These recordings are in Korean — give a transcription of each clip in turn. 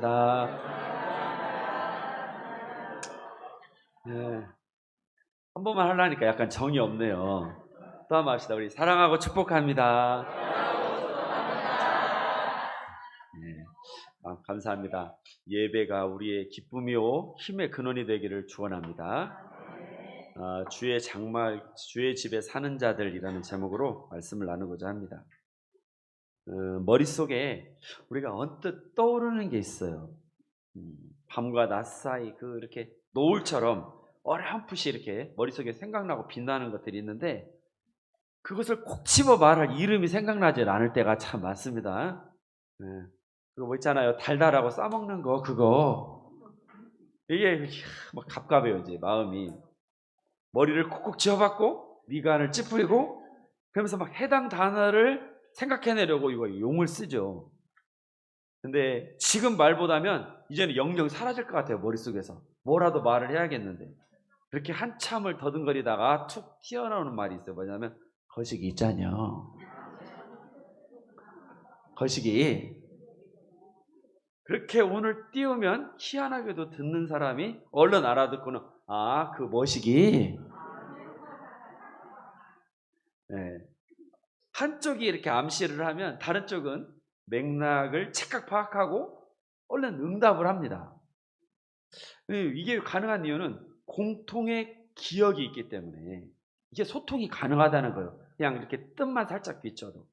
축복합니다. 네, 한 번만 하려니까 약간 정이 없네요. 또 한 번 합시다. 우리 사랑하고 축복합니다. 네, 감사합니다. 예배가 우리의 기쁨이요 힘의 근원이 되기를 축원합니다. 주의 장막, 주의 집에 사는 자들이라는 제목으로 말씀을 나누고자 합니다. 머릿속에 우리가 언뜻 떠오르는 게 있어요. 밤과 낮 사이 이렇게 노을처럼 어렴풋이 이렇게 머릿속에 생각나고 빛나는 것들이 있는데 그것을 콕 집어 말할 이름이 생각나지 않을 때가 참 많습니다. 그거 뭐 있잖아요. 달달하고 싸먹는 거 그거 이게 막 갑갑해요. 이제 마음이 머리를 콕콕 쥐어박고 미간을 찌푸리고 그러면서 막 해당 단어를 생각해내려고 이거 용을 쓰죠. 근데 지금 말보다면 이제는 영영 사라질 것 같아요. 머릿속에서 뭐라도 말을 해야겠는데 그렇게 한참을 더듬거리다가 툭 튀어나오는 말이 있어요. 뭐냐면 거시기 있잖여. 거시기. 그렇게 오늘 띄우면 희한하게도 듣는 사람이 얼른 알아듣고는 그 머시기. 네. 한쪽이 이렇게 암시를 하면 다른 쪽은 맥락을 착각 파악하고 얼른 응답을 합니다. 이게 가능한 이유는 공통의 기억이 있기 때문에 이게 소통이 가능하다는 거예요. 그냥 이렇게 뜻만 살짝 비춰도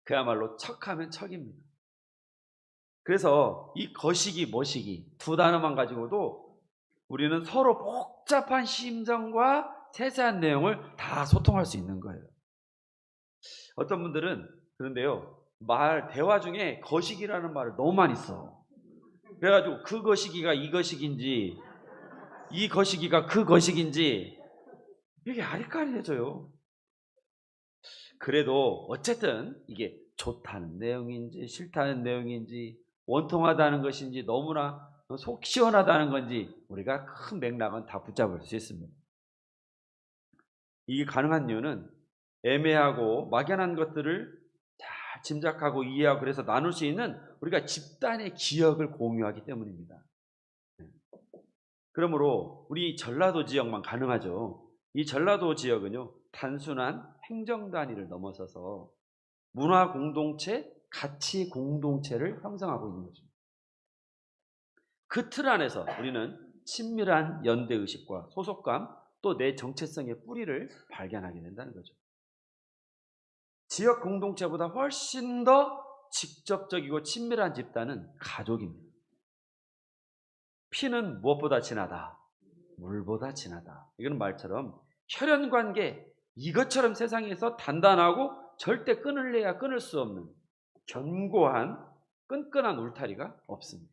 그야말로 척하면 척입니다. 그래서 이 거시기 머시기 두 단어만 가지고도 우리는 서로 복잡한 심정과 세세한 내용을 다 소통할 수 있는 거예요. 어떤 분들은 그런데요, 대화 중에 거시기라는 말을 너무 많이 써. 그래가지고 그 거시기가 이 거시기인지 이 거시기가 그 거시기인지 이게 아리까리해져요. 그래도 어쨌든 이게 좋다는 내용인지 싫다는 내용인지 원통하다는 것인지 너무나 속 시원하다는 건지 우리가 큰 맥락은 다 붙잡을 수 있습니다. 이게 가능한 이유는 애매하고 막연한 것들을 잘 짐작하고 이해하고 그래서 나눌 수 있는 우리가 집단의 기억을 공유하기 때문입니다. 그러므로 우리 전라도 지역만 가능하죠. 이 전라도 지역은요, 단순한 행정 단위를 넘어서서 문화 공동체, 가치 공동체를 형성하고 있는 거죠. 그 틀 안에서 우리는 친밀한 연대 의식과 소속감, 또 내 정체성의 뿌리를 발견하게 된다는 거죠. 지역 공동체보다 훨씬 더 직접적이고 친밀한 집단은 가족입니다. 피는 무엇보다 진하다. 물보다 진하다. 이건 말처럼 혈연관계, 이것처럼 세상에서 단단하고 절대 끊을래야 끊을 수 없는 견고한 끈끈한 울타리가 없습니다.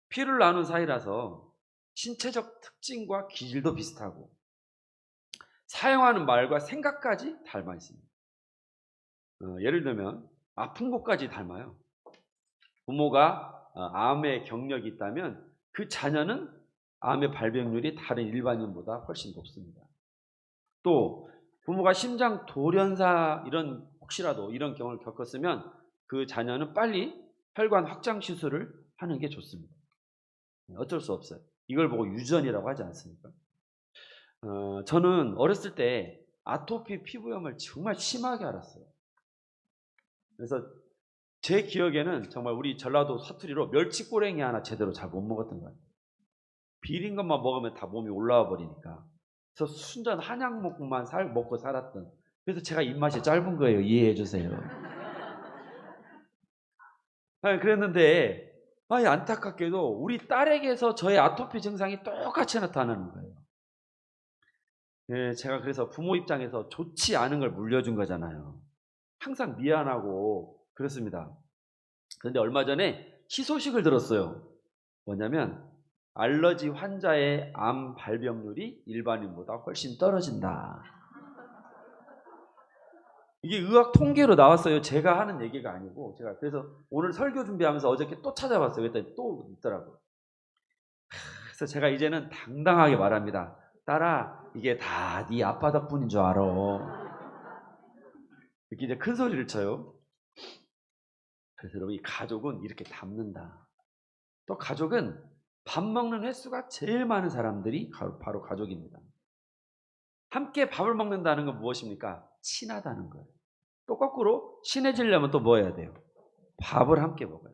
피를 나눈 사이라서 신체적 특징과 기질도 비슷하고 사용하는 말과 생각까지 닮아 있습니다. 예를 들면 아픈 곳까지 닮아요. 부모가 암의 경력이 있다면 그 자녀는 암의 발병률이 다른 일반인보다 훨씬 높습니다. 또 부모가 심장 돌연사 혹시라도 이런 경험을 겪었으면 그 자녀는 빨리 혈관 확장 시술을 하는 게 좋습니다. 어쩔 수 없어요. 이걸 보고 유전이라고 하지 않습니까? 저는 어렸을 때 아토피 피부염을 정말 심하게 앓았어요. 그래서 제 기억에는 정말 우리 전라도 사투리로 멸치꼬랭이 하나 제대로 잘 못 먹었던 것 같아요. 비린 것만 먹으면 다 몸이 올라와 버리니까. 그래서 순전 한약먹만 먹고 살았던. 그래서 제가 입맛이 짧은 거예요. 이해해 주세요. 그랬는데 안타깝게도 우리 딸에게서 저의 아토피 증상이 똑같이 나타나는 거예요. 제가 그래서 부모 입장에서 좋지 않은 걸 물려준 거잖아요. 항상 미안하고 그렇습니다. 그런데 얼마 전에 희소식을 들었어요. 뭐냐면 알러지 환자의 암 발병률이 일반인보다 훨씬 떨어진다. 이게 의학 통계로 나왔어요. 제가 하는 얘기가 아니고 제가 그래서 오늘 설교 준비하면서 어저께 또 찾아봤어요. 그랬더니 또 있더라고요. 그래서 제가 이제는 당당하게 말합니다. 딸아, 이게 다 네 아빠 덕분인 줄 알아. 이렇게 이제 큰 소리를 쳐요. 그래서 여러분, 이 가족은 이렇게 닮는다. 또 가족은 밥 먹는 횟수가 제일 많은 사람들이 바로 가족입니다. 함께 밥을 먹는다는 건 무엇입니까? 친하다는 거예요. 또 거꾸로 친해지려면 또 뭐 해야 돼요? 밥을 함께 먹어요.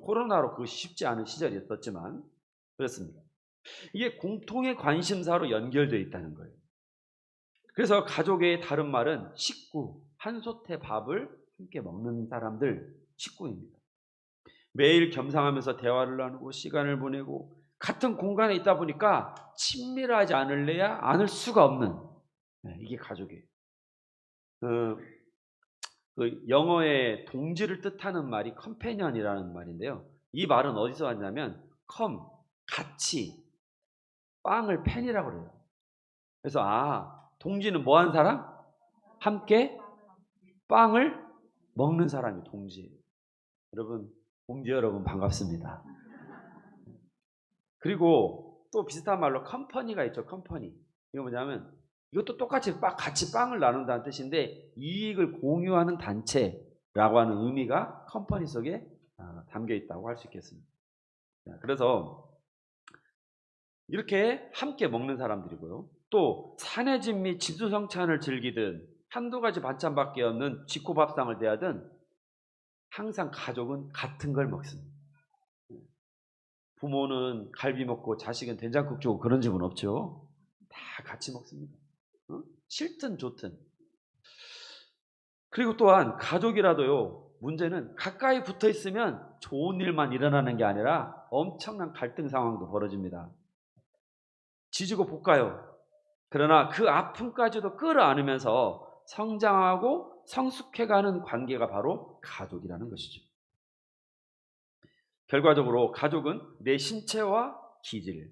코로나로 그것이 쉽지 않은 시절이었지만 그렇습니다. 이게 공통의 관심사로 연결되어 있다는 거예요. 그래서 가족의 다른 말은 식구, 한솥에 밥을 함께 먹는 사람들, 식구입니다. 매일 겸상하면서 대화를 나누고 시간을 보내고 같은 공간에 있다 보니까 친밀하지 않을래야 않을 수가 없는, 이게 가족이에요. 그 영어의 동지를 뜻하는 말이 컴패니언이라는 말인데요. 이 말은 어디서 왔냐면 같이, 빵을 팬이라고 그래요. 그래서 동지는 뭐 하는 사람? 함께 빵을 먹는 사람이 동지예요. 여러분, 동지 여러분 반갑습니다. 그리고 또 비슷한 말로 컴퍼니가 있죠. 컴퍼니. 이거 뭐냐면 이것도 똑같이 같이 빵을 나눈다는 뜻인데 이익을 공유하는 단체라고 하는 의미가 컴퍼니 속에 담겨 있다고 할 수 있겠습니다. 그래서 이렇게 함께 먹는 사람들이고요. 또 사내집 및 집수성찬을 즐기든 한두 가지 반찬밖에 없는 직고밥상을 대하든 항상 가족은 같은 걸 먹습니다. 부모는 갈비 먹고 자식은 된장국 주고 그런 집은 없죠. 다 같이 먹습니다. 싫든 좋든. 그리고 또한 가족이라도요, 문제는 가까이 붙어 있으면 좋은 일만 일어나는 게 아니라 엄청난 갈등 상황도 벌어집니다. 지지고 볶아요. 그러나 그 아픔까지도 끌어안으면서 성장하고 성숙해가는 관계가 바로 가족이라는 것이죠. 결과적으로 가족은 내 신체와 기질,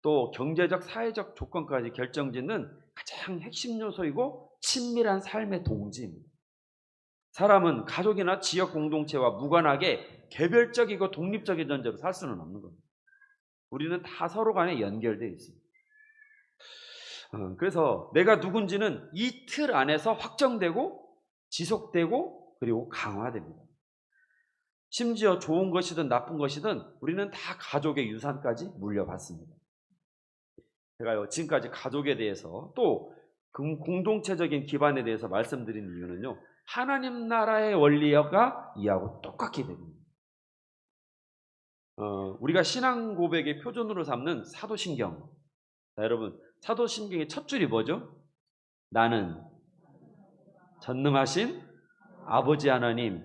또 경제적, 사회적 조건까지 결정짓는 가장 핵심 요소이고 친밀한 삶의 동지입니다. 사람은 가족이나 지역 공동체와 무관하게 개별적이고 독립적인 존재로 살 수는 없는 겁니다. 우리는 다 서로 간에 연결되어 있습니다. 그래서 내가 누군지는 이 틀 안에서 확정되고 지속되고 그리고 강화됩니다. 심지어 좋은 것이든 나쁜 것이든 우리는 다 가족의 유산까지 물려받습니다. 제가요, 지금까지 가족에 대해서 또 공동체적인 기반에 대해서 말씀드린 이유는요, 하나님 나라의 원리가 이하고 똑같기 때문입니다. 우리가 신앙 고백의 표준으로 삼는 사도신경. 자, 여러분, 사도신경의 첫 줄이 뭐죠? 나는 전능하신 아버지 하나님,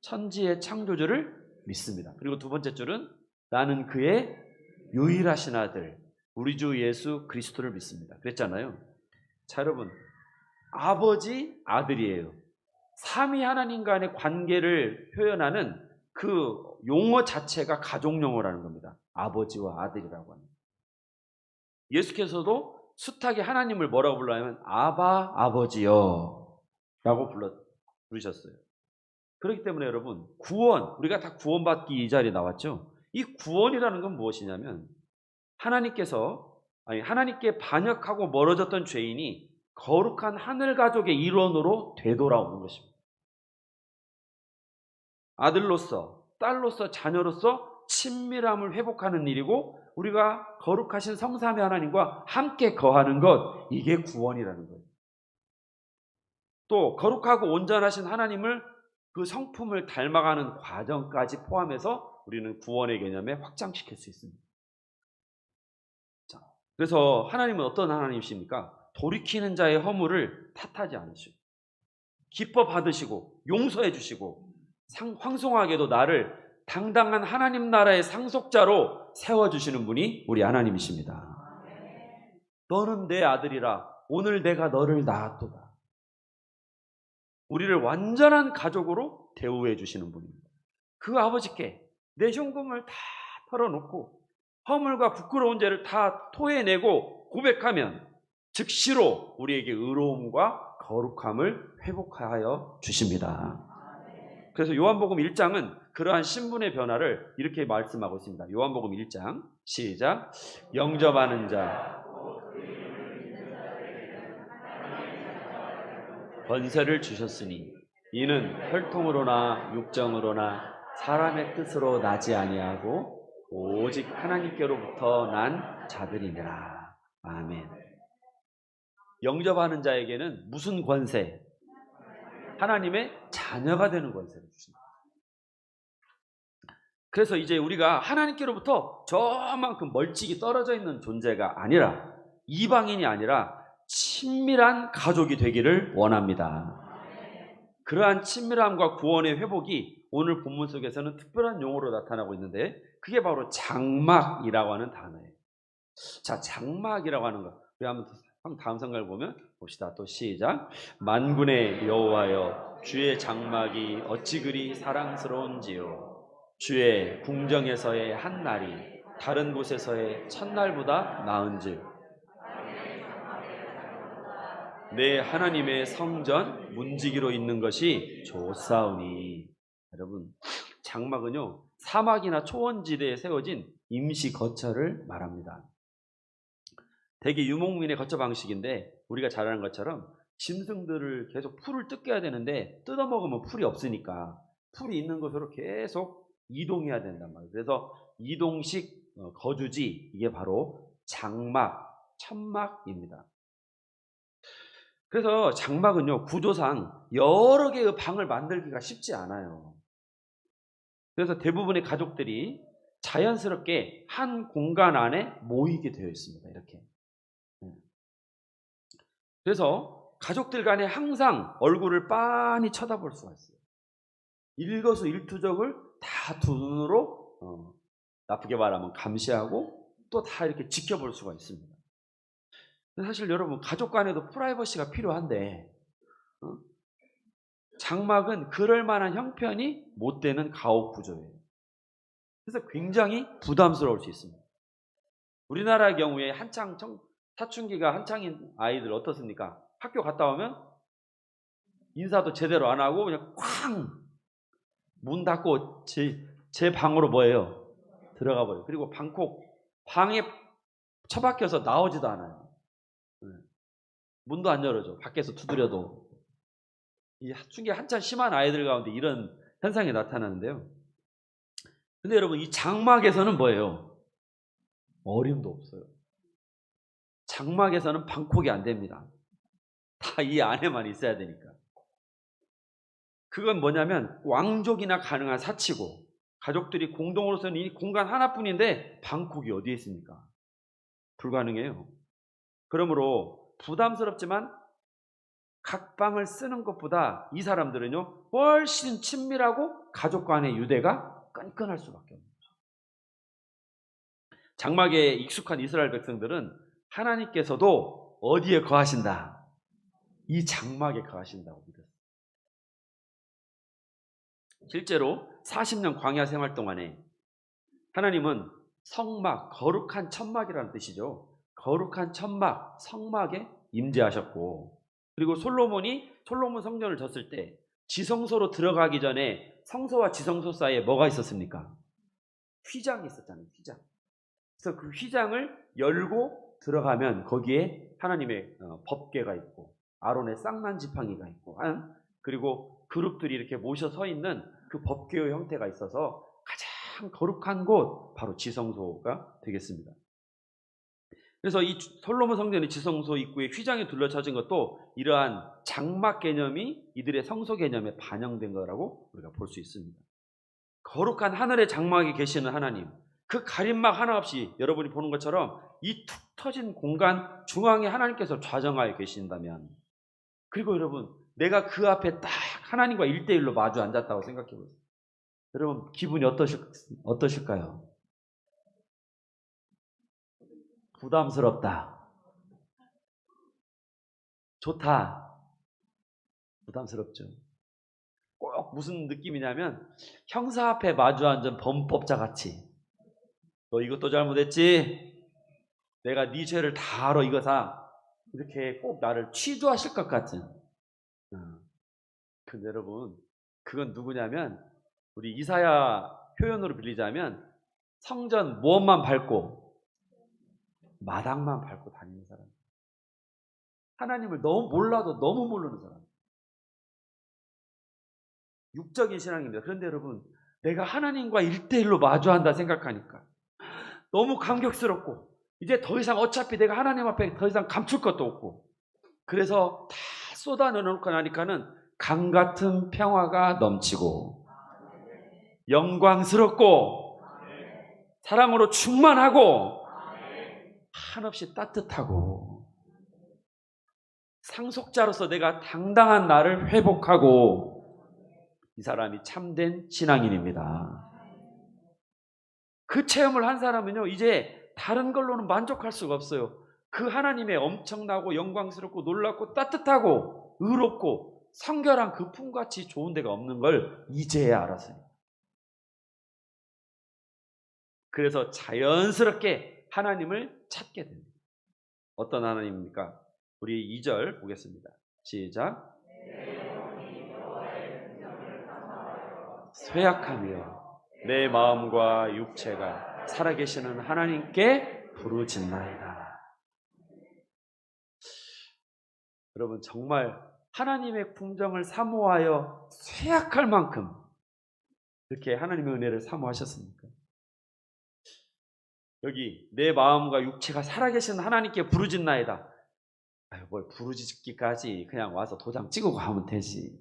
천지의 창조주를 믿습니다. 그리고 두 번째 줄은 나는 그의 유일하신 아들, 우리 주 예수 그리스도를 믿습니다. 그랬잖아요. 자, 여러분, 아버지, 아들이에요. 삼위 하나님 간의 관계를 표현하는 그 용어 자체가 가족 용어라는 겁니다. 아버지와 아들이라고 하는. 예수께서도 숱하게 하나님을 뭐라고 불러냐면 아바, 아버지여 라고 부르셨어요. 그렇기 때문에 여러분, 구원, 우리가 다 구원받기 이 자리에 나왔죠. 이 구원이라는 건 무엇이냐면 하나님께 반역하고 멀어졌던 죄인이 거룩한 하늘 가족의 일원으로 되돌아오는 것입니다. 아들로서, 딸로서, 자녀로서 친밀함을 회복하는 일이고 우리가 거룩하신 성삼위 하나님과 함께 거하는 것, 이게 구원이라는 거예요. 또 거룩하고 온전하신 하나님을 그 성품을 닮아가는 과정까지 포함해서 우리는 구원의 개념에 확장시킬 수 있습니다. 자, 그래서 하나님은 어떤 하나님이십니까? 돌이키는 자의 허물을 탓하지 않으시고 기뻐 받으시고 용서해 주시고 황송하게도 나를 당당한 하나님 나라의 상속자로 세워주시는 분이 우리 하나님이십니다. 너는 내 아들이라 오늘 내가 너를 낳았도다. 우리를 완전한 가족으로 대우해 주시는 분입니다. 그 아버지께 내 흉금을 다 털어놓고 허물과 부끄러운 죄를 다 토해내고 고백하면 즉시로 우리에게 의로움과 거룩함을 회복하여 주십니다. 그래서 요한복음 1장은 그러한 신분의 변화를 이렇게 말씀하고 있습니다. 요한복음 1장 시작. 영접하는 자 번세를 주셨으니 이는 혈통으로나 육정으로나 사람의 뜻으로 나지 아니하고 오직 하나님께로부터 난 자들이니라. 아멘. 영접하는 자에게는 무슨 권세? 하나님의 자녀가 되는 권세를 주십니다. 그래서 이제 우리가 하나님께로부터 저만큼 멀찍이 떨어져 있는 존재가 아니라, 이방인이 아니라 친밀한 가족이 되기를 원합니다. 그러한 친밀함과 구원의 회복이 오늘 본문 속에서는 특별한 용어로 나타나고 있는데, 그게 바로 장막이라고 하는 단어예요. 자, 장막이라고 하는 거, 우리 한번 다음 성경을 보면 봅시다. 또 시작. 만군의 여호와여, 주의 장막이 어찌 그리 사랑스러운지요. 주의 궁정에서의 한 날이 다른 곳에서의 첫날보다 나은즉 내 하나님의 성전 문지기로 있는 것이 좋사오니. 여러분, 장막은요, 사막이나 초원지대에 세워진 임시 거처를 말합니다. 대개 유목민의 거처 방식인데, 우리가 잘 아는 것처럼 짐승들을 계속 풀을 뜯겨야 되는데 뜯어먹으면 풀이 없으니까 풀이 있는 곳으로 계속 이동해야 된단 말이에요. 그래서 이동식 거주지, 이게 바로 장막, 천막입니다. 그래서 장막은요, 구조상 여러 개의 방을 만들기가 쉽지 않아요. 그래서 대부분의 가족들이 자연스럽게 한 공간 안에 모이게 되어 있습니다. 이렇게. 그래서 가족들 간에 항상 얼굴을 빤히 쳐다볼 수가 있어요. 일거수일투족을 다 두 눈으로 나쁘게 말하면 감시하고 또 다 이렇게 지켜볼 수가 있습니다. 사실 여러분, 가족 간에도 프라이버시가 필요한데 장막은 그럴 만한 형편이 못 되는 가옥 구조예요. 그래서 굉장히 부담스러울 수 있습니다. 우리나라의 경우에 한창 사춘기가 한창인 아이들 어떻습니까? 학교 갔다 오면 인사도 제대로 안 하고 그냥 쾅! 문 닫고 제 방으로 뭐예요? 들어가 버려요. 그리고 방에 처박혀서 나오지도 않아요. 문도 안 열어줘. 밖에서 두드려도. 이 사춘기 한참 심한 아이들 가운데 이런 현상이 나타나는데요. 근데 여러분, 이 장막에서는 뭐예요? 어림도 없어요. 장막에서는 방콕이 안 됩니다. 다 이 안에만 있어야 되니까. 그건 뭐냐면 왕족이나 가능한 사치고, 가족들이 공동으로 쓰는 이 공간 하나뿐인데 방콕이 어디에 있습니까? 불가능해요. 그러므로 부담스럽지만 각 방을 쓰는 것보다 이 사람들은요, 훨씬 친밀하고 가족 간의 유대가 끈끈할 수밖에 없는 거죠. 장막에 익숙한 이스라엘 백성들은 하나님께서도 어디에 거하신다? 이 장막에 거하신다고 믿었어요. 실제로 40년 광야 생활 동안에 하나님은 성막, 거룩한 천막이라는 뜻이죠. 거룩한 천막, 성막에 임재하셨고, 그리고 솔로몬 성전을 졌을 때 지성소로 들어가기 전에 성소와 지성소 사이에 뭐가 있었습니까? 휘장이 있었잖아요. 휘장. 그래서 그 휘장을 열고 들어가면 거기에 하나님의 법궤가 있고 아론의 쌍난 지팡이가 있고, 그리고 그룹들이 이렇게 모셔 서 있는 그 법궤의 형태가 있어서 가장 거룩한 곳, 바로 지성소가 되겠습니다. 그래서 이 솔로몬 성전의 지성소 입구에 휘장이 둘러쳐진 것도 이러한 장막 개념이 이들의 성소 개념에 반영된 거라고 우리가 볼 수 있습니다. 거룩한 하늘의 장막에 계시는 하나님, 그 가림막 하나 없이 여러분이 보는 것처럼 이 툭 터진 공간 중앙에 하나님께서 좌정하여 계신다면, 그리고 여러분, 내가 그 앞에 딱 하나님과 1대1로 마주 앉았다고 생각해 보세요. 여러분, 기분이 어떠실까요? 부담스럽다. 좋다. 부담스럽죠. 꼭 무슨 느낌이냐면 형사 앞에 마주 앉은 범법자 같이, 너 이것도 잘못했지? 내가 네 죄를 다 알아, 이거사. 이렇게 꼭 나를 취조하실 것 같은. 근데 여러분, 그건 누구냐면 우리 이사야 표현으로 빌리자면 성전 무엇만 밟고? 마당만 밟고 다니는 사람. 하나님을 너무 몰라도 너무 모르는 사람. 육적인 신앙입니다. 그런데 여러분, 내가 하나님과 1대1로 마주한다 생각하니까 너무 감격스럽고, 이제 더 이상 어차피 내가 하나님 앞에 더 이상 감출 것도 없고, 그래서 다 쏟아내놓고 나니까는 강 같은 평화가 넘치고 영광스럽고 사랑으로 충만하고 한없이 따뜻하고, 상속자로서 내가 당당한 나를 회복하고, 이 사람이 참된 신앙인입니다. 그 체험을 한 사람은요, 이제 다른 걸로는 만족할 수가 없어요. 그 하나님의 엄청나고 영광스럽고 놀랍고 따뜻하고 의롭고 성결한 그 품같이 좋은 데가 없는 걸 이제야 알았어요. 그래서 자연스럽게 하나님을 찾게 됩니다. 어떤 하나님입니까? 우리 2절 보겠습니다. 시작. 쇠약하며 내 마음과 육체가 살아계시는 하나님께 부르짖나이다. 여러분, 정말 하나님의 품정을 사모하여 쇠약할 만큼 이렇게 하나님의 은혜를 사모하셨습니까? 여기 내 마음과 육체가 살아계신 하나님께 부르짖나이다. 아유, 뭘 부르짖기까지, 그냥 와서 도장 찍고 가면 되지.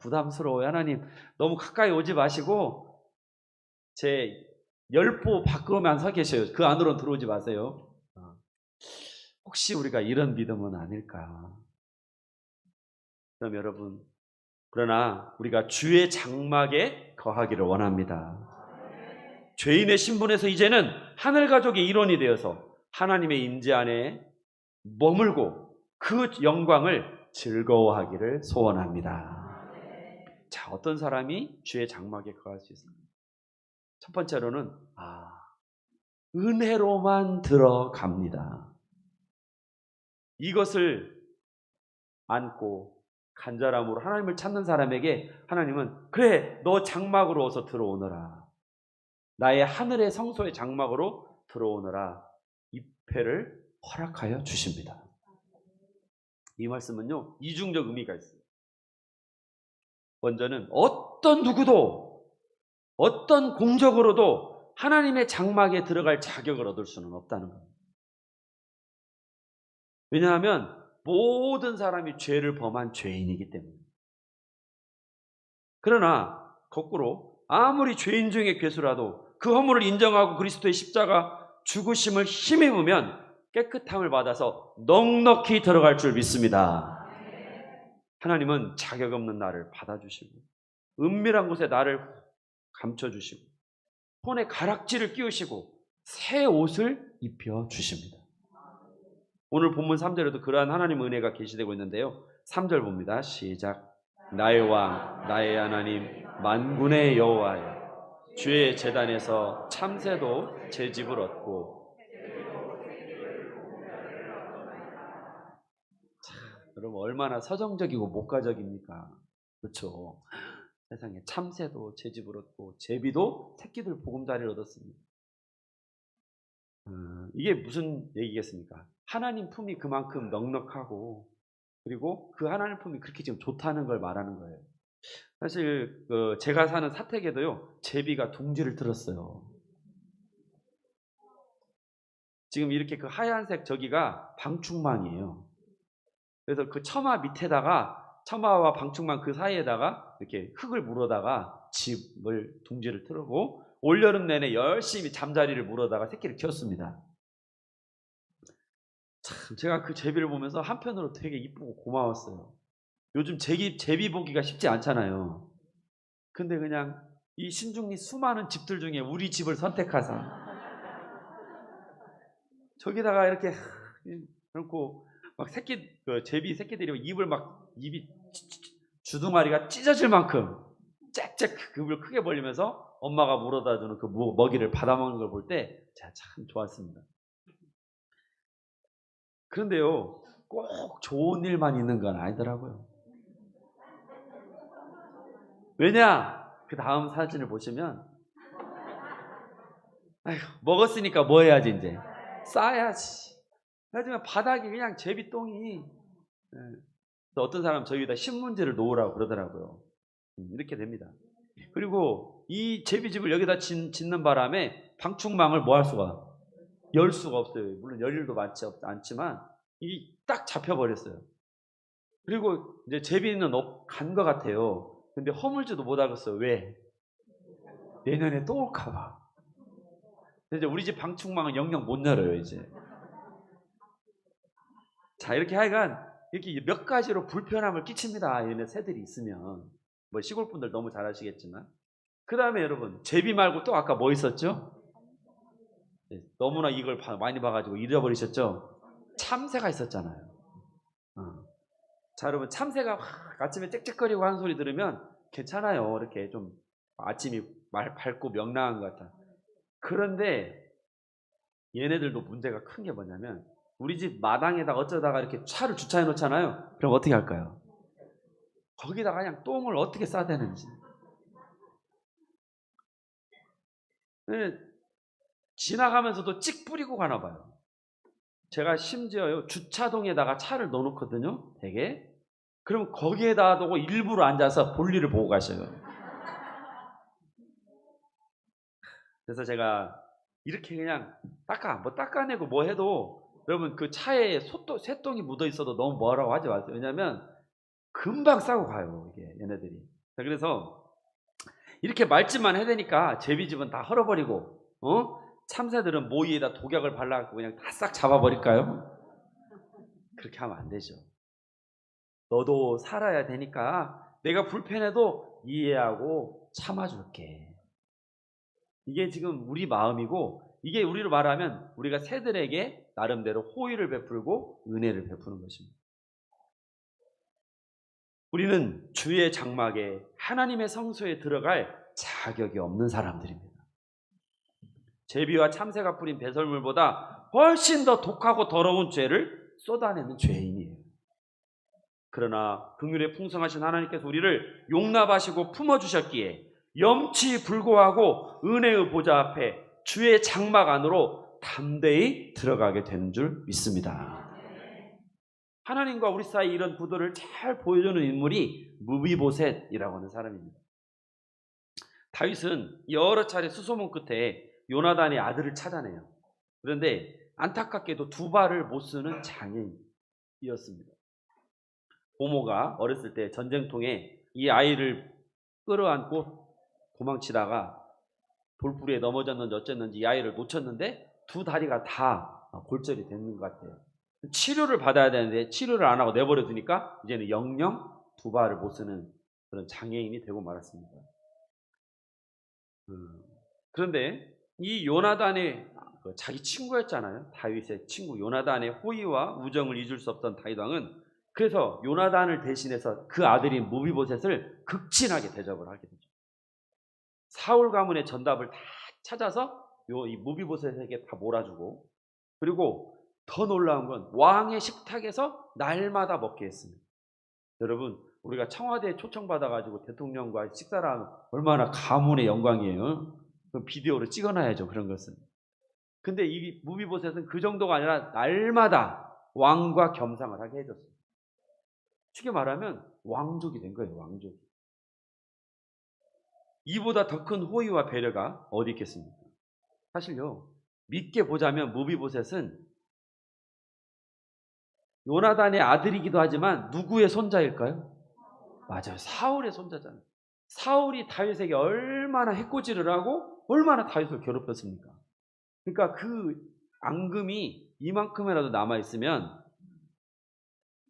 부담스러워요. 하나님, 너무 가까이 오지 마시고 제 열보 밖으로만 서 계셔요. 그 안으로 들어오지 마세요. 혹시 우리가 이런 믿음은 아닐까? 그럼 여러분, 그러나 우리가 주의 장막에 거하기를 원합니다. 죄인의 신분에서 이제는 하늘 가족의 일원이 되어서 하나님의 임재 안에 머물고 그 영광을 즐거워하기를 소원합니다. 자, 어떤 사람이 주의 장막에 거할 수 있습니까? 첫 번째로는 은혜로만 들어갑니다. 이것을 안고 간절함으로 하나님을 찾는 사람에게 하나님은, 그래, 너 장막으로 어서 들어오너라, 나의 하늘의 성소의 장막으로 들어오너라, 입회를 허락하여 주십니다. 이 말씀은요, 이중적 의미가 있어요. 먼저는 어떤 누구도 어떤 공적으로도 하나님의 장막에 들어갈 자격을 얻을 수는 없다는 겁니다. 왜냐하면 모든 사람이 죄를 범한 죄인이기 때문에. 그러나 거꾸로 아무리 죄인 중에 괴수라도 그 허물을 인정하고 그리스도의 십자가 죽으심을 힘입으면 깨끗함을 받아서 넉넉히 들어갈 줄 믿습니다. 하나님은 자격 없는 나를 받아주시고 은밀한 곳에 나를 감춰주시고 손에 가락지를 끼우시고 새 옷을 입혀주십니다. 오늘 본문 3절에도 그러한 하나님의 은혜가 계시되고 있는데요, 3절 봅니다. 시작. 나의 왕 나의 하나님 만군의 여호와여, 주의 제단에서 참새도 제 집을 얻고. 참, 여러분, 얼마나 서정적이고 목가적입니까? 그렇죠? 세상에 참새도 제 집을 얻고 제비도 새끼들 보금자리를 얻었습니다. 이게 무슨 얘기겠습니까? 하나님 품이 그만큼 넉넉하고, 그리고 그 하나님 품이 그렇게 지금 좋다는 걸 말하는 거예요. 사실 제가 사는 사택에도요, 제비가 둥지를 들었어요. 지금 이렇게 그 하얀색 저기가 방충망이에요. 그래서 그 처마 밑에다가, 처마와 방충망 그 사이에다가 이렇게 흙을 물어다가 집을 둥지를 틀고 올여름 내내 열심히 잠자리를 물어다가 새끼를 키웠습니다. 참, 제가 그 제비를 보면서 한편으로 되게 이쁘고 고마웠어요. 요즘 제비 보기가 쉽지 않잖아요. 근데 그냥 이 신중리 수많은 집들 중에 우리 집을 선택하사 저기다가 이렇게 그렇고 막 제비 새끼들이 입을 막, 입이 주둥아리가 찢어질 만큼 짹짹 입을 크게 벌리면서 엄마가 물어다 주는 그 먹이를 받아먹는 걸 볼 때 제가 참 좋았습니다. 그런데요, 꼭 좋은 일만 있는 건 아니더라고요. 왜냐? 그 다음 사진을 보시면, 아휴, 먹었으니까 뭐 해야지, 이제 싸야지. 하지만 바닥이 그냥 제비똥이. 어떤 사람 저기다 신문지를 놓으라고 그러더라고요. 이렇게 됩니다. 그리고 이 제비집을 여기다 짓는 바람에 방충망을 뭐 할 수가 열 수가 없어요. 물론 열 일도 많지 않지만 이 딱 잡혀버렸어요. 그리고 이제 제비는 간 것 같아요. 근데 허물지도 못하겠어요. 왜? 내년에 또 올까봐. 이제 우리 집 방충망은 영영 못 열어요, 이제. 자, 이렇게 하여간 이렇게 몇 가지로 불편함을 끼칩니다. 얘네 새들이 있으면. 뭐 시골 분들 너무 잘 아시겠지만. 그 다음에 여러분, 제비 말고 또 아까 뭐 있었죠? 너무나 이걸 많이 봐가지고 잃어버리셨죠? 참새가 있었잖아요. 자, 여러분, 참새가 아침에 짹짹거리고 하는 소리 들으면 괜찮아요. 이렇게 좀 아침이 밝고 명랑한 것 같아. 그런데 얘네들도 문제가 큰 게 뭐냐면 우리 집 마당에다가 어쩌다가 이렇게 차를 주차해 놓잖아요. 그럼 어떻게 할까요? 거기다가 그냥 똥을 어떻게 싸대는지. 지나가면서도 찍 뿌리고 가나 봐요. 제가 심지어요, 주차동에다가 차를 넣어놓거든요, 되게. 그럼 거기에다 두고 일부러 앉아서 볼일을 보고 가셔요. 그래서 제가 이렇게 그냥 닦아내고 뭐 해도 여러분 그 차에 새똥이 묻어 있어도 너무 뭐라고 하지 마세요. 왜냐면 금방 싸고 가요, 이게 얘네들이. 그래서 이렇게 말짓만 해대니까 제비집은 다 헐어버리고, 참새들은 모이에다 독약을 발라갖고 그냥 다 싹 잡아버릴까요? 그렇게 하면 안 되죠. 너도 살아야 되니까 내가 불편해도 이해하고 참아줄게. 이게 지금 우리 마음이고, 이게 우리로 말하면 우리가 새들에게 나름대로 호의를 베풀고 은혜를 베푸는 것입니다. 우리는 주의 장막에 하나님의 성소에 들어갈 자격이 없는 사람들입니다. 제비와 참새가 뿌린 배설물보다 훨씬 더 독하고 더러운 죄를 쏟아내는 죄인이에요. 그러나 긍휼에 풍성하신 하나님께서 우리를 용납하시고 품어주셨기에 염치 불구하고 은혜의 보좌 앞에 주의 장막 안으로 담대히 들어가게 되는 줄 믿습니다. 하나님과 우리 사이 이런 구도를 잘 보여주는 인물이 무비보셋이라고 하는 사람입니다. 다윗은 여러 차례 수소문 끝에 요나단의 아들을 찾아내요. 그런데 안타깝게도 두 발을 못 쓰는 장애인이었습니다. 고모가 어렸을 때 전쟁통에 이 아이를 끌어안고 도망치다가 돌부리에 넘어졌는지 어쨌는지 이 아이를 놓쳤는데 두 다리가 다 골절이 되는 것 같아요. 치료를 받아야 되는데 치료를 안 하고 내버려 두니까 이제는 영영 두 발을 못 쓰는 그런 장애인이 되고 말았습니다. 그런데 이 요나단의 자기 친구였잖아요. 다윗의 친구 요나단의 호의와 우정을 잊을 수 없던 다윗 왕은 그래서 요나단을 대신해서 그 아들인 무비보셋을 극진하게 대접을 하게 되죠. 사울 가문의 전답을 다 찾아서 이 무비보셋에게 다 몰아주고, 그리고 더 놀라운 건 왕의 식탁에서 날마다 먹게 했습니다. 여러분, 우리가 청와대에 초청받아가지고 대통령과 식사를 하면 얼마나 가문의 영광이에요. 그럼 비디오로 찍어놔야죠, 그런 것은. 근데 이 무비보셋은 그 정도가 아니라 날마다 왕과 겸상을 하게 해줬어요. 쉽게 말하면 왕족이 된 거예요, 왕족이. 이보다 더 큰 호의와 배려가 어디 있겠습니까? 사실요, 믿게 보자면 무비보셋은 요나단의 아들이기도 하지만 누구의 손자일까요? 맞아요, 사울의 손자잖아요. 사울이 다윗에게 얼마나 해코지를 하고 얼마나 다윗을 괴롭혔습니까? 그러니까 그 앙금이 이만큼이라도 남아있으면,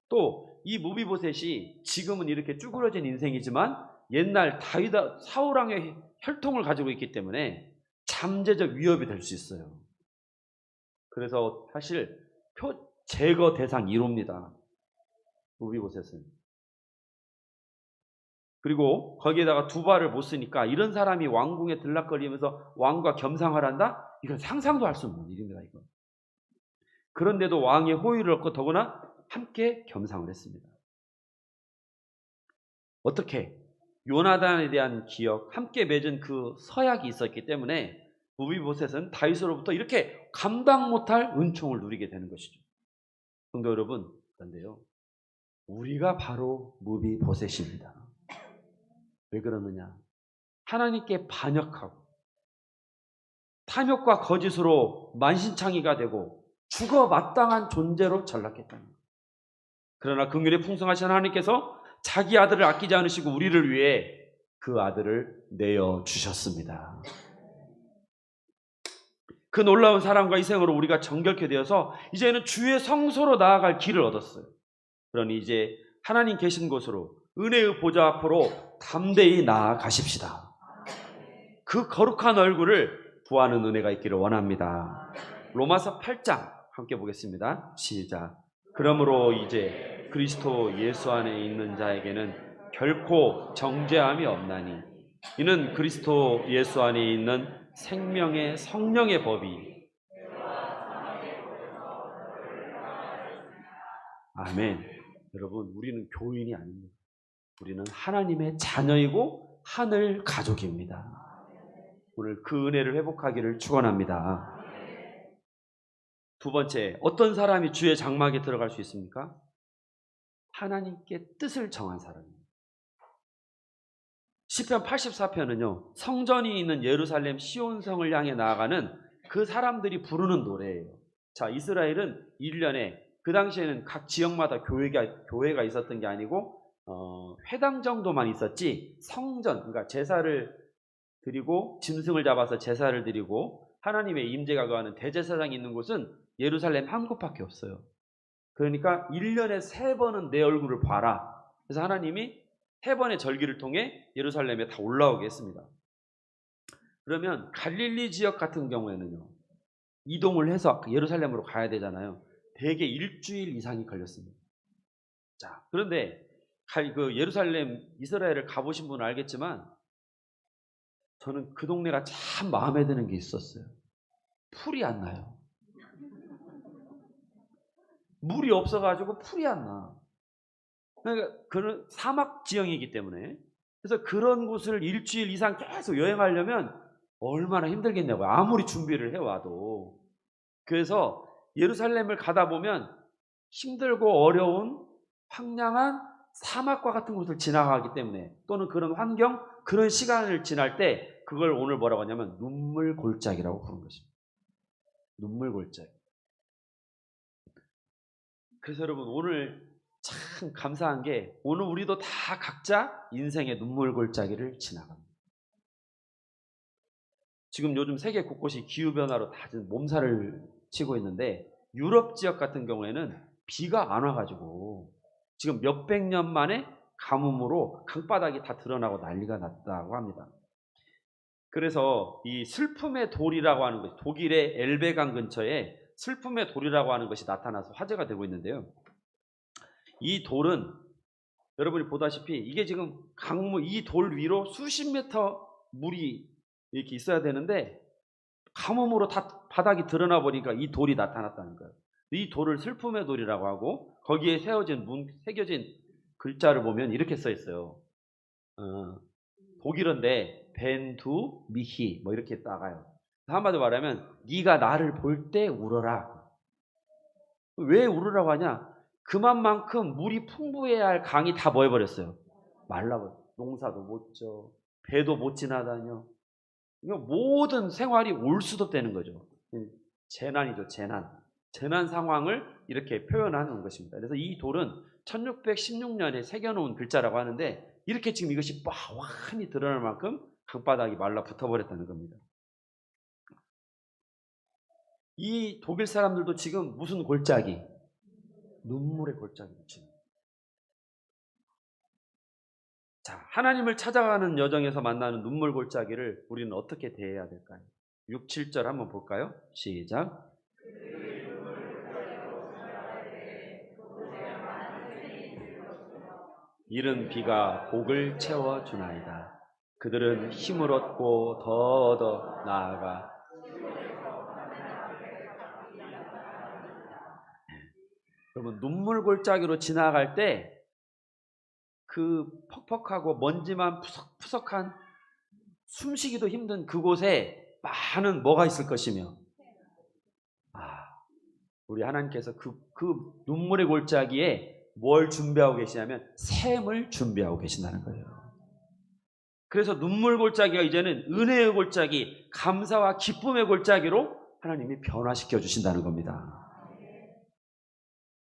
또 이 무비보셋이 지금은 이렇게 쭈그러진 인생이지만 옛날 다윗 사울 왕의 혈통을 가지고 있기 때문에 잠재적 위협이 될 수 있어요. 그래서 사실 제거 대상 1호입니다. 무비보셋은. 그리고 거기에다가 두 발을 못 쓰니까 이런 사람이 왕궁에 들락거리면서 왕과 겸상을 한다? 이건 상상도 할 수 없는 일입니다, 이거. 그런데도 왕의 호의를 얻고 더구나 함께 겸상을 했습니다. 어떻게? 요나단에 대한 기억, 함께 맺은 그 서약이 있었기 때문에 무비보셋은 다윗으로부터 이렇게 감당 못할 은총을 누리게 되는 것이죠. 성도 여러분, 그런데요, 우리가 바로 무비보셋입니다. 왜 그러느냐? 하나님께 반역하고 탐욕과 거짓으로 만신창이가 되고 죽어 마땅한 존재로 전락했다는 거예요. 그러나 긍휼이 풍성하신 하나님께서 자기 아들을 아끼지 않으시고 우리를 위해 그 아들을 내어주셨습니다. 그 놀라운 사랑과 희생으로 우리가 정결케 되어서 이제는 주의 성소로 나아갈 길을 얻었어요. 그러니 이제 하나님 계신 곳으로 은혜의 보좌 앞으로 담대히 나아가십시다. 그 거룩한 얼굴을 구하는 은혜가 있기를 원합니다. 로마서 8장 함께 보겠습니다. 시작. 그러므로 이제 그리스도 예수 안에 있는 자에게는 결코 정죄함이 없나니 이는 그리스도 예수 안에 있는 생명의 성령의 법이 아멘. 여러분, 우리는 교인이 아닙니다. 우리는 하나님의 자녀이고 하늘 가족입니다. 오늘 그 은혜를 회복하기를 축원합니다. 두 번째, 어떤 사람이 주의 장막에 들어갈 수 있습니까? 하나님께 뜻을 정한 사람입니다. 시편 84편은요, 성전이 있는 예루살렘 시온성을 향해 나아가는 그 사람들이 부르는 노래예요. 자, 이스라엘은 1년에 그 당시에는 각 지역마다 교회가 있었던 게 아니고 회당 정도만 있었지 성전, 그러니까 제사를 드리고 짐승을 잡아서 제사를 드리고 하나님의 임재가 거하는 대제사장이 있는 곳은 예루살렘 한 곳밖에 없어요. 그러니까 1년에 3번은 내 얼굴을 봐라. 그래서 하나님이 3번의 절기를 통해 예루살렘에 다 올라오게 했습니다. 그러면 갈릴리 지역 같은 경우에는요, 이동을 해서 예루살렘으로 가야 되잖아요. 대개 일주일 이상이 걸렸습니다. 자, 그런데 그 예루살렘 이스라엘을 가보신 분은 알겠지만 저는 그 동네가 참 마음에 드는 게 있었어요. 풀이 안 나요. 물이 없어가지고 풀이 안 나. 그러니까 그런 사막 지형이기 때문에. 그래서 그런 곳을 일주일 이상 계속 여행하려면 얼마나 힘들겠냐고요. 아무리 준비를 해와도. 그래서 예루살렘을 가다 보면 힘들고 어려운 황량한 사막과 같은 곳을 지나가기 때문에, 또는 그런 환경, 그런 시간을 지날 때 그걸 오늘 뭐라고 하냐면 눈물 골짜기라고 부르는 것입니다. 눈물 골짜기. 그래서 여러분, 오늘 참 감사한 게 오늘 우리도 다 각자 인생의 눈물 골짜기를 지나갑니다. 지금 요즘 세계 곳곳이 기후변화로 다 몸살을 치고 있는데 유럽 지역 같은 경우에는 비가 안 와가지고 지금 몇백 년 만에 가뭄으로 강바닥이 다 드러나고 난리가 났다고 합니다. 그래서 이 슬픔의 돌이라고 하는 것이 독일의 엘베강 근처에 슬픔의 돌이라고 하는 것이 나타나서 화제가 되고 있는데요. 이 돌은 여러분이 보다시피 이게 지금 강물, 이 돌 위로 수십 미터 물이 이렇게 있어야 되는데 가뭄으로 다 바닥이 드러나 보니까 이 돌이 나타났다는 거예요. 이 돌을 슬픔의 돌이라고 하고 거기에 새겨진 글자를 보면 이렇게 써 있어요. 독일어인데 벤두 미히 뭐 이렇게 나가요. 한마디로 말하면 네가 나를 볼 때 울어라. 왜 울으라고 하냐? 그만큼 물이 풍부해야 할 강이 다 뭐 해버렸어요? 말라버렸어요. 농사도 못 져, 배도 못 지나다녀. 모든 생활이 올 수도 없다는 거죠. 재난이죠, 재난 상황을 이렇게 표현하는 것입니다. 그래서 이 돌은 1616년에 새겨놓은 글자라고 하는데 이렇게 지금 이것이 빤히 드러날 만큼 강바닥이 말라 붙어버렸다는 겁니다. 이 독일 사람들도 지금 무슨 골짜기? 눈물의 골짜기를 치는. 자, 하나님을 찾아가는 여정에서 만나는 눈물 골짜기를 우리는 어떻게 대해야 될까요? 6, 7절 한번 볼까요? 시작. 이른 비가 복을 채워주나이다. 그들은 힘을 얻고 더 나아가. 여러분, 눈물 골짜기로 지나갈 때 그 퍽퍽하고 먼지만 푸석푸석한 숨쉬기도 힘든 그곳에 많은 뭐가 있을 것이며, 우리 하나님께서 그 눈물의 골짜기에 뭘 준비하고 계시냐면 샘을 준비하고 계신다는 거예요. 그래서 눈물 골짜기가 이제는 은혜의 골짜기, 감사와 기쁨의 골짜기로 하나님이 변화시켜 주신다는 겁니다.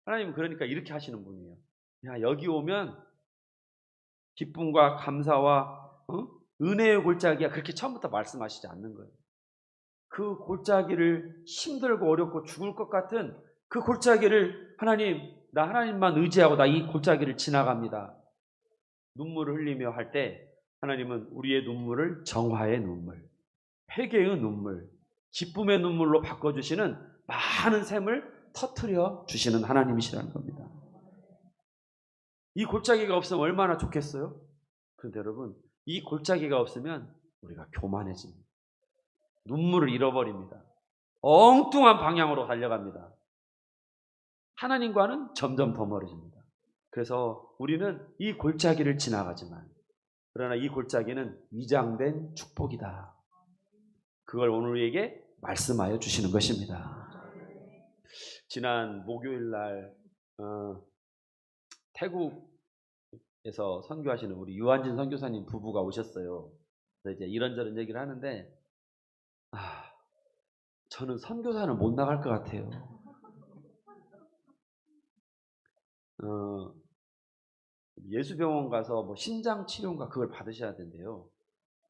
하나님은 그러니까 이렇게 하시는 분이에요. 야, 여기 오면 기쁨과 감사와 은혜의 골짜기야, 그렇게 처음부터 말씀하시지 않는 거예요. 그 골짜기를, 힘들고 어렵고 죽을 것 같은 그 골짜기를 나 하나님만 의지하고 나 이 골짜기를 지나갑니다. 눈물을 흘리며 할 때 하나님은 우리의 눈물을 정화의 눈물, 회개의 눈물, 기쁨의 눈물로 바꿔주시는 많은 샘을 터뜨려 주시는 하나님이시라는 겁니다. 이 골짜기가 없으면 얼마나 좋겠어요? 그런데 여러분, 이 골짜기가 없으면 우리가 교만해집니다. 눈물을 잃어버립니다. 엉뚱한 방향으로 달려갑니다. 하나님과는 점점 더 멀어집니다. 그래서 우리는 이 골짜기를 지나가지만, 그러나 이 골짜기는 위장된 축복이다. 그걸 오늘 우리에게 말씀하여 주시는 것입니다. 지난 목요일 날 태국에서 선교하시는 우리 유한진 선교사님 부부가 오셨어요. 그래서 이제 이런저런 얘기를 하는데, 저는 선교사는 못 나갈 것 같아요. 예수병원 가서 뭐 심장 치료인가 그걸 받으셔야 된대요.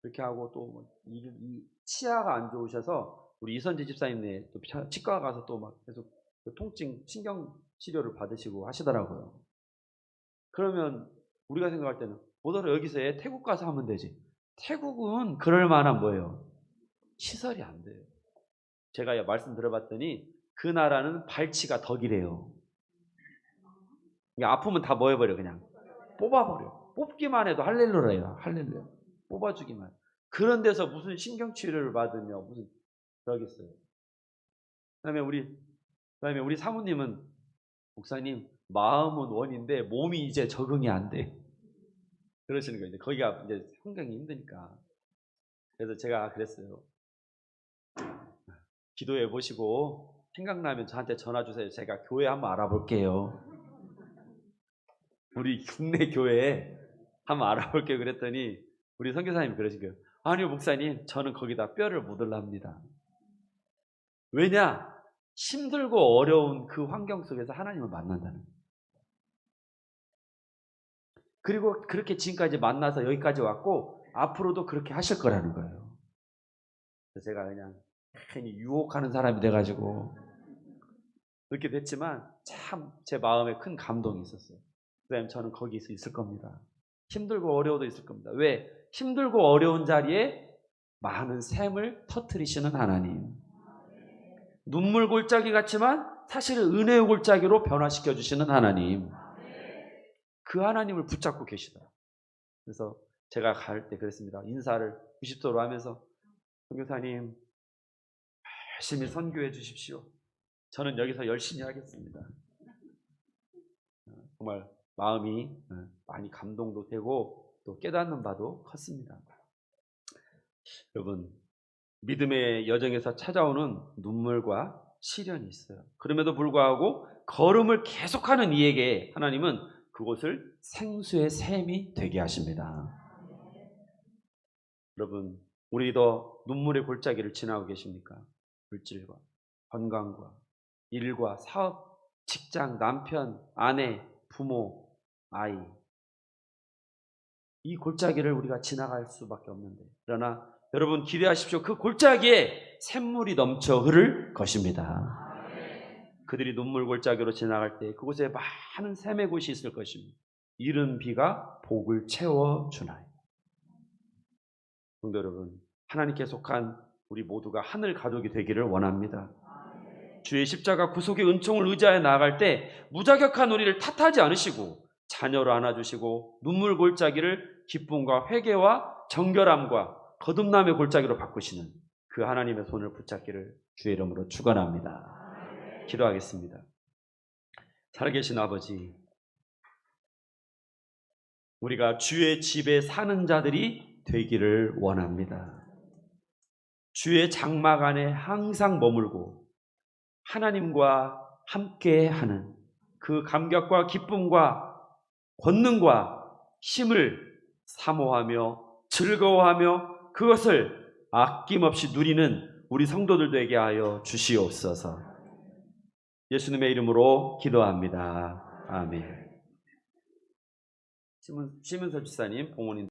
그렇게 하고 또 이 치아가 안 좋으셔서 우리 이선지 집사님네 또 치과 가서 또 막 계속 통증 신경 치료를 받으시고 하시더라고요. 그러면 우리가 생각할 때는 뭐더러 여기서 태국 가서 하면 되지. 태국은 그럴 만한 뭐예요? 시설이 안 돼요. 제가 말씀 들어봤더니 그 나라는 발치가 덕이래요. 아프면 다 뭐 해버려? 그냥 뽑아버려. 뽑기만 해도 할렐루야예요. 할렐루야. 뽑아주기만. 그런 데서 무슨 신경치료를 받으며 무슨 그러겠어요. 그다음에 우리 사모님은, 목사님, 마음은 원인데 몸이 이제 적응이 안 돼. 그러시는 거예요. 거기가 이제 환경이 힘드니까. 그래서 제가 그랬어요. 기도해 보시고 생각나면 저한테 전화 주세요. 제가 교회 한번 알아볼게요. 우리 국내 교회에 한번 알아볼게요. 그랬더니 우리 선교사님이 그러신 거예요. 아니요, 목사님, 저는 거기다 뼈를 묻으랍니다. 왜냐? 힘들고 어려운 그 환경 속에서 하나님을 만난다는 거예요. 그리고 그렇게 지금까지 만나서 여기까지 왔고 앞으로도 그렇게 하실 거라는 거예요. 그래서 제가 그냥 괜히 유혹하는 사람이 돼가지고 그렇게 됐지만 참 제 마음에 큰 감동이 있었어요. 그다음에 저는 거기서 있을 겁니다. 힘들고 어려워도 있을 겁니다. 왜? 힘들고 어려운 자리에 많은 샘을 터뜨리시는 하나님. 눈물 골짜기 같지만 사실은 은혜의 골짜기로 변화시켜 주시는 하나님. 그 하나님을 붙잡고 계시더라. 그래서 제가 갈 때 그랬습니다. 인사를 90도로 하면서, 선교사님, 열심히 선교해 주십시오. 저는 여기서 열심히 하겠습니다. 정말 마음이 많이 감동도 되고 또 깨닫는 바도 컸습니다. 여러분, 믿음의 여정에서 찾아오는 눈물과 시련이 있어요. 그럼에도 불구하고 걸음을 계속하는 이에게 하나님은 그곳을 생수의 샘이 되게 하십니다. 여러분, 우리도 눈물의 골짜기를 지나고 계십니까? 물질과 건강과 일과 사업, 직장, 남편, 아내, 부모, 아이, 이 골짜기를 우리가 지나갈 수밖에 없는데, 그러나 여러분 기대하십시오. 그 골짜기에 샘물이 넘쳐 흐를 것입니다. 그들이 눈물 골짜기로 지나갈 때 그곳에 많은 샘의 곳이 있을 것입니다. 이른 비가 복을 채워주나요. 성도 여러분, 하나님께 속한 우리 모두가 하늘 가족이 되기를 원합니다. 주의 십자가 구속의 은총을 의지하여 나아갈 때 무자격한 우리를 탓하지 않으시고 자녀로 안아주시고 눈물 골짜기를 기쁨과 회개와 정결함과 거듭남의 골짜기로 바꾸시는 그 하나님의 손을 붙잡기를 주의 이름으로 축원합니다. 기도하겠습니다. 살아계신 아버지, 우리가 주의 집에 사는 자들이 되기를 원합니다. 주의 장막 안에 항상 머물고 하나님과 함께하는 그 감격과 기쁨과 권능과 힘을 사모하며 즐거워하며 그것을 아낌없이 누리는 우리 성도들 되게 하여 주시옵소서. 예수님의 이름으로 기도합니다. 아멘. 시문서 집사님, 봉헌인